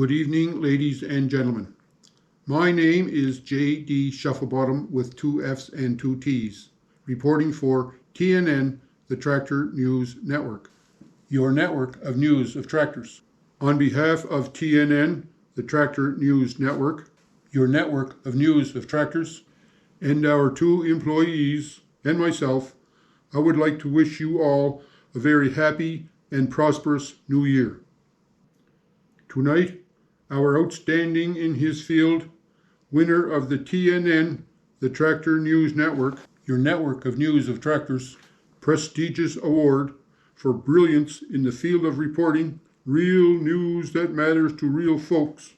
Good evening, ladies and gentlemen. My name is J.D. Shufflebottom with 2 F's and 2 T's, reporting for TNN, the Tractor News Network, your network of news of tractors. On behalf of TNN, the Tractor News Network, your network of news of tractors, and our 2 employees and myself, I would like to wish you all a very happy and prosperous new year. Tonight, our outstanding in his field, winner of the TNN, the Tractor News Network, your network of news of tractors, prestigious award for brilliance in the field of reporting real news that matters to real folks.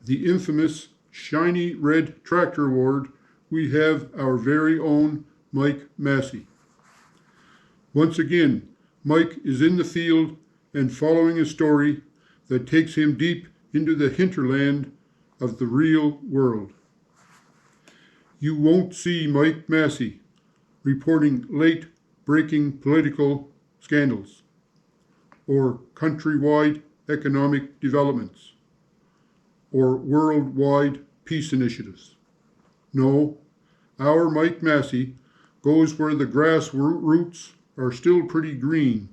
The infamous Shiny Red Tractor Award, we have our very own Mike Massey. Once again, Mike is in the field and following a story that takes him deep into the hinterland of the real world. You won't see Mike Massey reporting late-breaking political scandals or countrywide economic developments or worldwide peace initiatives. No, our Mike Massey goes where the grassroots are still pretty green,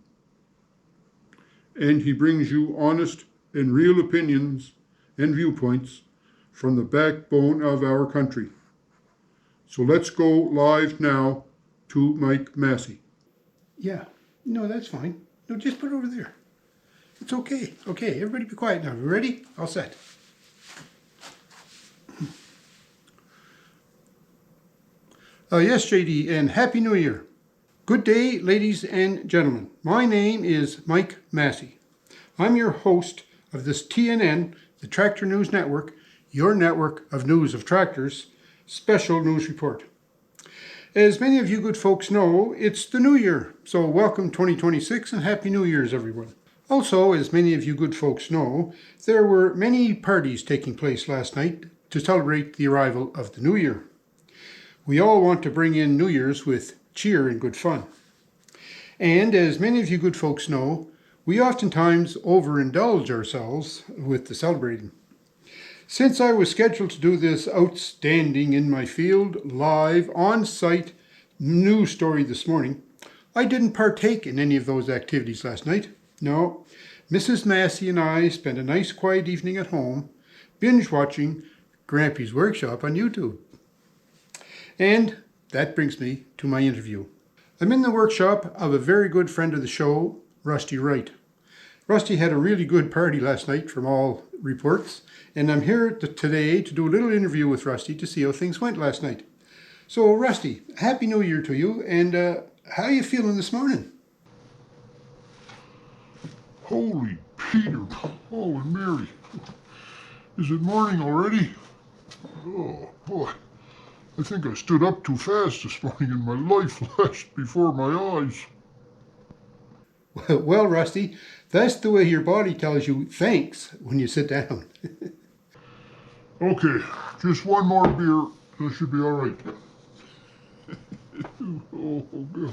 and he brings you honest and real opinions and viewpoints from the backbone of our country. So let's go live now to Mike Massey. Yeah, no, that's fine. No, just put it over there. It's okay. Okay, everybody be quiet now. You ready? All set. Yes, JD, and Happy New Year. Good day, ladies and gentlemen. My name is Mike Massey. I'm your host of this TNN, the Tractor News Network, your network of news of tractors, special news report. As many of you good folks know, it's the new year, so welcome 2026 and Happy New Year's, everyone. Also, as many of you good folks know, there were many parties taking place last night to celebrate the arrival of the new year. We all want to bring in New Year's with cheer and good fun. And as many of you good folks know, we oftentimes overindulge ourselves with the celebrating. Since I was scheduled to do this outstanding in my field, live, on-site news story this morning, I didn't partake in any of those activities last night. No, Mrs. Massey and I spent a nice quiet evening at home, binge-watching Grampie's Workshop on YouTube. And that brings me to my interview. I'm in the workshop of a very good friend of the show, Rusty Wright. Rusty had a really good party last night from all reports, and I'm here today to do a little interview with Rusty to see how things went last night. So Rusty, Happy New Year to you, and how are you feeling this morning? Holy Peter, holy Mary, is it morning already? Oh boy, I think I stood up too fast this morning and my life flashed before my eyes. Well, Rusty, that's the way your body tells you thanks when you sit down. Okay, just one more beer, that should be all right. Oh God,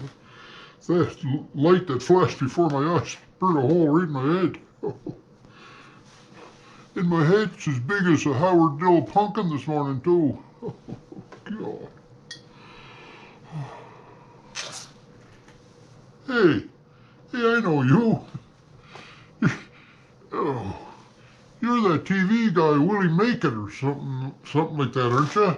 that light that flashed before my eyes burned a hole right in my head. And my head's as big as a Howard Dill pumpkin this morning too. Oh, God. Hey, I know you. Oh, you're that TV guy, Willie Make It, or something like that, aren't you?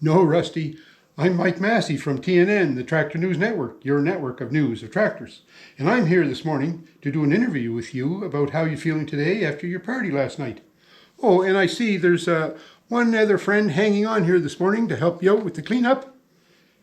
No, Rusty. I'm Mike Massey from TNN, the Tractor News Network, your network of news of tractors. And I'm here this morning to do an interview with you about how you're feeling today after your party last night. Oh, and I see there's one other friend hanging on here this morning to help you out with the cleanup.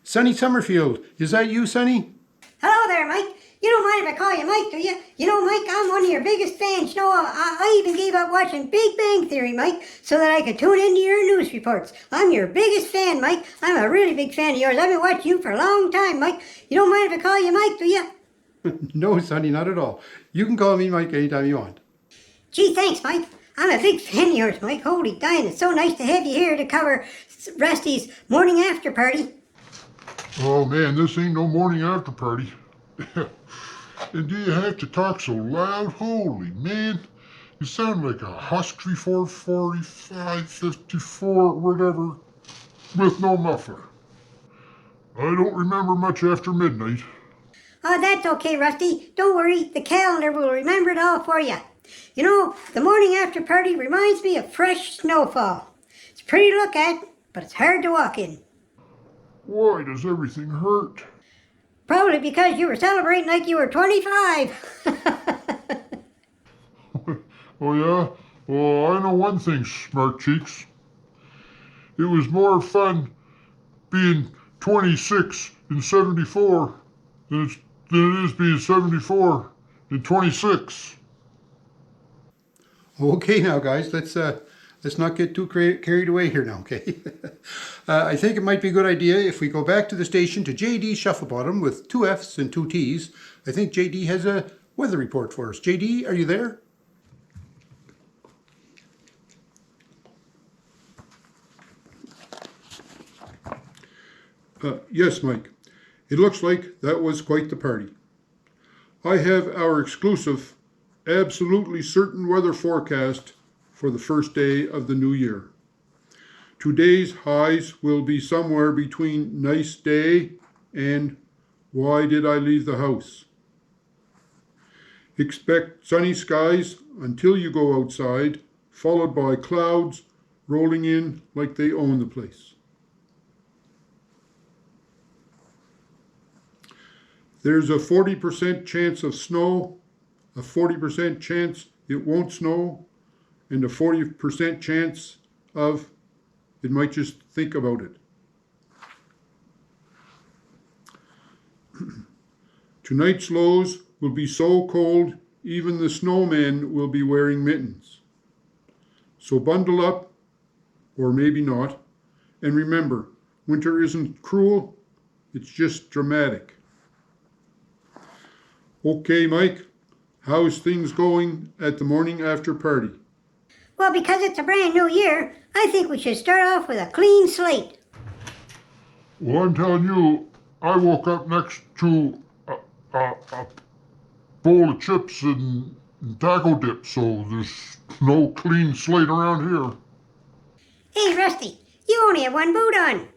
Sunny Summerfield. Is that you, Sunny? Hello there, Mike. You don't mind if I call you Mike, do you? You know, Mike, I'm one of your biggest fans. You know, I even gave up watching Big Bang Theory, Mike, so that I could tune into your news reports. I'm your biggest fan, Mike. I'm a really big fan of yours. I've been watching you for a long time, Mike. You don't mind if I call you Mike, do you? No, Sonny, not at all. You can call me Mike anytime you want. Gee, thanks, Mike. I'm a big fan of yours, Mike. Holy dying, it's so nice to have you here to cover Rusty's morning after party. Oh man, this ain't no morning after party. And do you have to talk so loud? Holy man. You sound like a husky 445, 54, whatever, with no muffler. I don't remember much after midnight. Oh, that's okay, Rusty. Don't worry, the calendar will remember it all for you. You know, the morning after party reminds me of fresh snowfall. It's pretty to look at, but it's hard to walk in. Why does everything hurt? Probably because you were celebrating like you were 25. Oh, yeah? Well, I know one thing, Smart Cheeks. It was more fun being 26 in 74 than it is being 74 in 26. Okay, now guys, let's not get too carried away here now. Okay, I think it might be a good idea if we go back to the station to JD Shufflebottom with 2 F's and 2 T's. I think JD has a weather report for us. JD, are you there? Yes, Mike. It looks like that was quite the party. I have our exclusive, absolutely certain weather forecast for the first day of the new year. Today's highs will be somewhere between nice day and why did I leave the house? Expect sunny skies until you go outside, followed by clouds rolling in like they own the place. There's a 40% chance of snow, a 40% chance it won't snow, and a 40% chance of it might just think about it. Tonight's lows will be so cold even the snowman will be wearing mittens. So bundle up, or maybe not, and remember, winter isn't cruel, it's just dramatic. Okay, Mike, how's things going at the morning after party? Well, because it's a brand new year, I think we should start off with a clean slate. Well, I'm telling you, I woke up next to a bowl of chips and taco dip, so there's no clean slate around here. Hey, Rusty, you only have one boot on.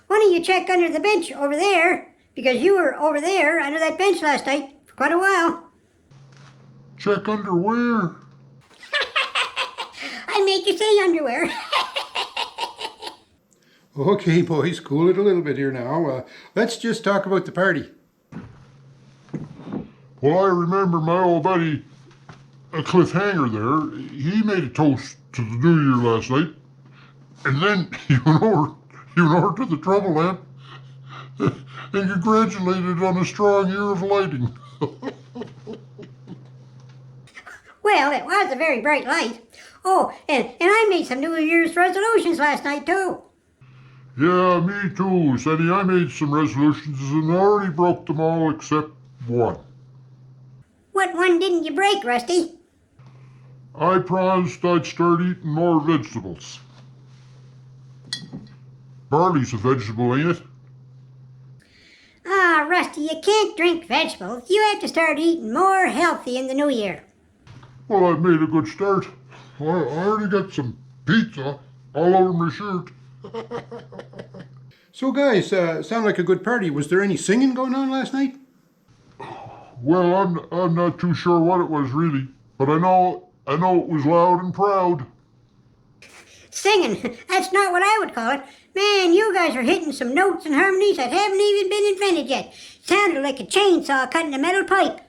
Why don't you check under the bench over there? Because you were over there under that bench last night for quite a while. Check underwear. I made you say underwear. Okay, boys, cool it a little bit here now. Let's just talk about the party. Well, I remember my old buddy, Cliffhanger there, he made a toast to the new year last night, and then he went over to the trouble lamp and congratulated on a strong year of lighting. Well, it was a very bright light. Oh, and I made some New Year's resolutions last night, too. Yeah, me too, Sunny. I made some resolutions and already broke them all except one. What one didn't you break, Rusty? I promised I'd start eating more vegetables. Barley's a vegetable, ain't it? Ah, Rusty, you can't drink vegetables. You have to start eating more healthy in the new year. Well, I've made a good start. I already got some pizza all over my shirt. So guys, sound like a good party. Was there any singing going on last night? Well, I'm not too sure what it was really, but I know it was loud and proud. Singing, that's not what I would call it. Man, you guys are hitting some notes and harmonies that haven't even been invented yet. Sounded like a chainsaw cutting a metal pipe.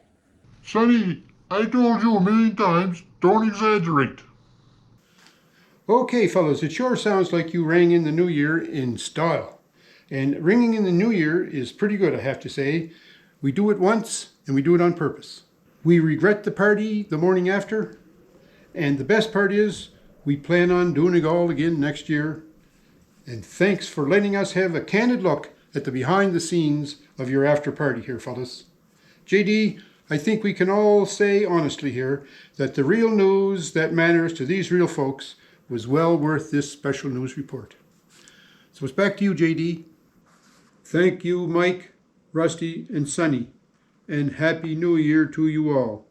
Sonny, I told you a million times, don't exaggerate. Okay, fellas, it sure sounds like you rang in the new year in style. And ringing in the new year is pretty good, I have to say. We do it once, and we do it on purpose. We regret the party the morning after, and the best part is we plan on doing it all again next year. And thanks for letting us have a candid look at the behind the scenes of your after party here, fellas. JD, I think we can all say honestly here that the real news that matters to these real folks was well worth this special news report. So it's back to you, JD. Thank you, Mike, Rusty, and Sunny, and Happy New Year to you all.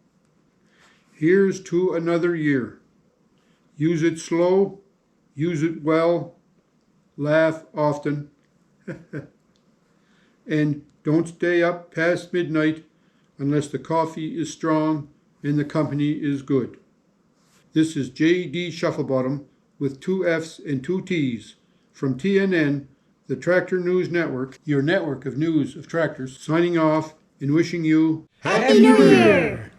Here's to another year. Use it slow, use it well, laugh often, and don't stay up past midnight unless the coffee is strong and the company is good. This is J.D. Shufflebottom with 2 F's and 2 T's from TNN, the Tractor News Network, your network of news of tractors, signing off and wishing you Happy New Year!